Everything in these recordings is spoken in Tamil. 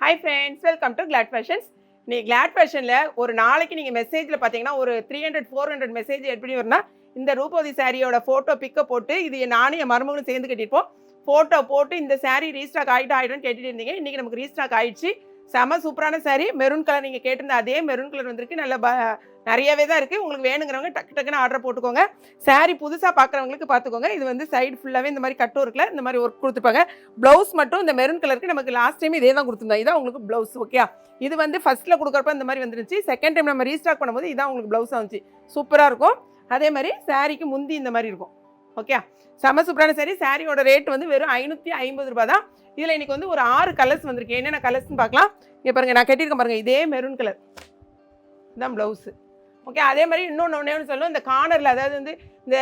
Hi friends, welcome to Glad Fashions. நீ Glad Fashionல ஒரு நாளைக்கு நீங்க மெசேஜ்ல பாத்தீங்கன்னா ஒரு 300-400 மெசேஜ் எப்படி வரும்னா இந்த ரூபவதி சாரியோட போட்டோ பிக்க போட்டு இது நானும் என் மருமகளும் சேர்ந்து கட்டிருப்போம். போட்டோ போட்டு இந்த சாரி ரீஸ்டாக் ஆயிடும்னு கேட்டுட்டு இருந்தீங்க. இன்னைக்கு நமக்கு ரீஸ்டாக் ஆயிடுச்சு. செம சூப்பரான சாரி, மெரூன் கலர். நீங்க கேட்டிருந்த அதே மெரூன் கலர் வந்திருக்கு. நல்ல நிறையவே தான் இருக்கு. உங்களுக்கு வேணுங்கிறவங்க டக்கு டக்குன்னு ஆர்டர் போட்டுக்கோங்க. சாரி புதுசா பார்க்குறவங்களுக்கு பார்த்துக்கோங்க. இது வந்து சைடு ஃபுல்லாவே இந்த மாதிரி கட்டும் இருக்குல்ல, இந்த மாதிரி ஒர்க் கொடுத்துருப்பாங்க. ப்ளவுஸ் மட்டும் இந்த மெரூன் கலருக்கு நமக்கு லாஸ்ட் டைம் இதே தான் கொடுத்துருந்தோம். இதான் உங்களுக்கு ப்ளவுஸ். ஓகே, இது வந்து ஃபர்ஸ்ட்ல கொடுக்குறப்ப இந்த மாதிரி வந்துருச்சு. செகண்ட் டைம் நம்ம ரீஸ்டாக் பண்ணும்போது இதான் உங்களுக்கு ப்ளவுஸாக வந்துச்சு. சூப்பராக இருக்கும். அதே மாதிரி சாரிக்கு முந்தி இந்த மாதிரி இருக்கும். ஓகே, செம சூப்பரான சாரி. சாரியோட ரேட் வந்து வெறும் 550 ரூபாய் தான். இதில் இன்னைக்கு வந்து ஒரு 6 கலர்ஸ் வந்திருக்கு. என்னென்ன கலர்ஸ்ன்னு பார்க்கலாம். இங்கே பாருங்கள், நான் கட்டியிருக்கேன் பாருங்கள், இதே மெரூன் கலர் தான் ப்ளவுஸு. ஓகே, அதே மாதிரி இன்னொன்று சொல்லும், இந்த கார்னரில் அதாவது வந்து இந்த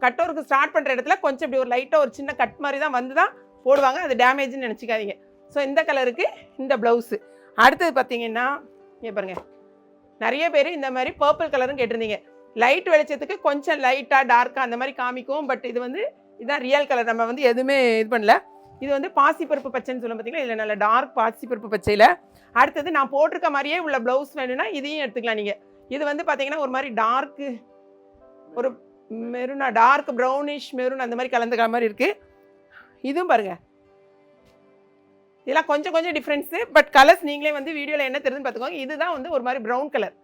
கட்டோருக்கு ஸ்டார்ட் பண்ணுற இடத்துல கொஞ்சம் இப்படி ஒரு லைட்டாக ஒரு சின்ன கட் மாதிரி தான் வந்து தான் போடுவாங்க. அது டேமேஜ்னு நினச்சிக்காதீங்க. ஸோ இந்த கலருக்கு இந்த ப்ளவுஸு. அடுத்தது பார்த்தீங்கன்னா இங்கே பாருங்கள், நிறைய பேர் இந்த மாதிரி பர்பிள் கலரும் கேட்டிருந்தீங்க. லைட் வெளிச்சத்துக்கு கொஞ்சம் லைட்டாக டார்க்காக அந்த மாதிரி காமிக்கும். பட் இது வந்து இதுதான் ரியல் கலர். நம்ம வந்து எதுவுமே இது பண்ணல. இது வந்து பாசிப்பருப்பு பச்சைன்னு சொல்லும் பார்த்தீங்களா, இதில் நல்ல டார்க் பாசிப்பருப்பு பச்சையில். அடுத்தது நான் போட்டிருக்க மாதிரியே உள்ள ப்ளவுஸ் வேணும்னா இதையும் எடுத்துக்கலாம் நீங்கள். இது வந்து பார்த்தீங்கன்னா ஒரு மாதிரி டார்க்கு, ஒரு மெரூனா டார்க் ப்ரௌனிஷ் மெரூன் அந்த மாதிரி கலந்துக்கிற மாதிரி இருக்குது. இதுவும் பாருங்கள், இதெல்லாம் கொஞ்சம் கொஞ்சம் டிஃப்ரென்ஸு. பட் கலர்ஸ் நீங்களே வந்து வீடியோவில் என்ன தெரியுதுன்னு பார்த்துக்கோங்க. இதுதான் வந்து ஒரு மாதிரி ப்ரௌன் கலர்.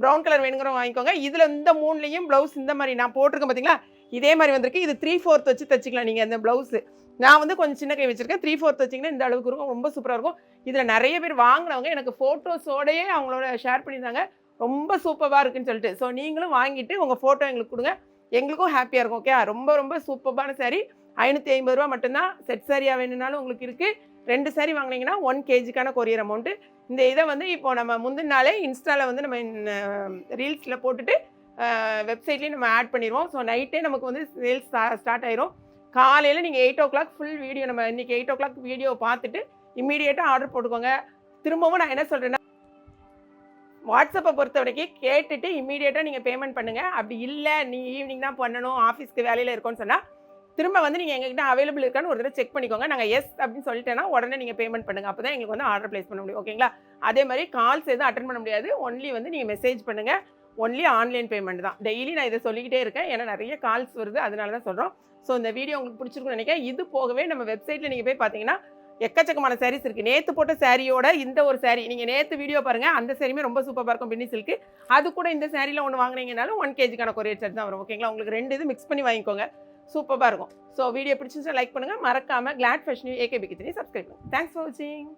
ப்ரௌன் கலர் வேணுங்கிறவங்க வாங்கிக்கோங்க. இதில் இந்த 3லேயும் ப்ளவுஸ் இந்த மாதிரி நான் போட்டிருக்கேன் பார்த்தீங்களா, இதே மாதிரி வந்திருக்கு. இது 3/4 வச்சு தைச்சிக்கலாம் நீங்கள். அந்த ப்ளவுஸு நான் வந்து கொஞ்சம் சின்ன கை வச்சுருக்கேன். 3/4 வச்சிங்கன்னா இந்த அளவுக்கு இருக்கும். ரொம்ப சூப்பராக இருக்கும். இதில் நிறைய பேர் வாங்கினவங்க எனக்கு ஃபோட்டோஸோடையே அவங்களோட ஷேர் பண்ணியிருந்தாங்க, ரொம்ப சூப்பராக இருக்குன்னு சொல்லிட்டு. ஸோ நீங்களும் வாங்கிட்டு உங்கள் ஃபோட்டோ எங்களுக்கு கொடுங்க, எங்களுக்கும் ஹாப்பியாக இருக்கும். ஓகே, ரொம்ப ரொம்ப சூப்பரான சாரி. 550 ரூபா மட்டும்தான். செட் சாரியாக வேணும்னாலும் உங்களுக்கு இருக்குது. 2 சாரி வாங்கினீங்கன்னா 1 kgக்கான கொரியர் அமௌண்ட்டு. இந்த இதை வந்து இப்போ நம்ம முந்தின நாளே இன்ஸ்டாவில் வந்து நம்ம ரீல்ஸில் போட்டுட்டு வெப்சைட்லேயும் நம்ம ஆட் பண்ணிடுவோம். ஸோ நைட்டே நமக்கு வந்து சேல்ஸ் ஸ்டார்ட் ஆயிரும். காலையில் நீங்கள் 8 o'clock ஃபுல் வீடியோ, நம்ம இன்றைக்கி 8 o'clock வீடியோ பார்த்துட்டு இம்மீடியட்டாக ஆர்டர் போட்டுக்கோங்க. திரும்பவும் நான் என்ன சொல்கிறேன்னா, வாட்ஸ்அப்பை பொறுத்த வரைக்கும் கேட்டுட்டு இம்மீடியட்டாக நீங்கள் பேமெண்ட் பண்ணுங்கள். அப்படி இல்லை நீ ஈவினிங் தான் பண்ணணும், ஆஃபீஸ்க்கு வேலையில் இருக்கோன்னு சொன்னால் திரும்ப வந்து நீங்கள் எங்ககிட்ட அவைலபிள் இருக்கான்னு ஒரு தடவை செக் பண்ணிக்கோங்க. நாங்கள் எஸ் அப்படின்னு சொல்லிட்டேன்னா உடனே நீங்கள் பேமெண்ட் பண்ணுங்கள். அப்போ தான் எங்களுக்கு வந்து ஆர்டர் ப்ளேஸ் பண்ண முடியும். ஓகேங்களா? அதே மாதிரி கால்ஸ் எதுவும் அட்டன் பண்ண முடியாது. ஒன்லி வந்து நீங்கள் மெசேஜ் பண்ணுங்கள். ஒன்லி ஆன்லைன் பேமெண்ட் தான். டெய்லி நான் இதை சொல்லிக்கிட்டே இருக்கேன், ஏன்னா நிறைய கால்ஸ் வருது, அதனால தான் சொல்கிறோம். ஸோ இந்த வீடியோ உங்களுக்கு பிடிச்சிருக்குன்னு நினைக்கிறேன். இது போகவே நம்ம வெப்சைட்டில் நீங்கள் போய் பார்த்தீங்கன்னா எக்கச்சக்கமான சாரீஸ் இருக்குது. நேற்று போட்ட சாரியோட இந்த ஒரு சாரீ நீங்கள் நேற்று வீடியோ பாருங்கள், அந்த சாரியுமே ரொம்ப சூப்பராக இருக்கும். பின்னி சில்க்கு. அது கூட இந்த சாரியில் ஒன்று வாங்கினீங்கனாலும் 1 kgக்கான கொரியர் சார்ஜ் தான் வரும். ஓகேங்களா? உங்களுக்கு 2 இது மிக்ஸ் பண்ணி வாங்கிக்கோங்க, சூப்பராக இருக்கும். ஸோ வீடியோ பிடிச்சிருந்தா லைக் பண்ணுங்கள். மறக்காமல் Glad Fashion AKB கிச்சனை சப்ஸ்கிரைப் பண்ணுங்கள். தேங்க்ஸ் ஃபார் வாட்சிங்.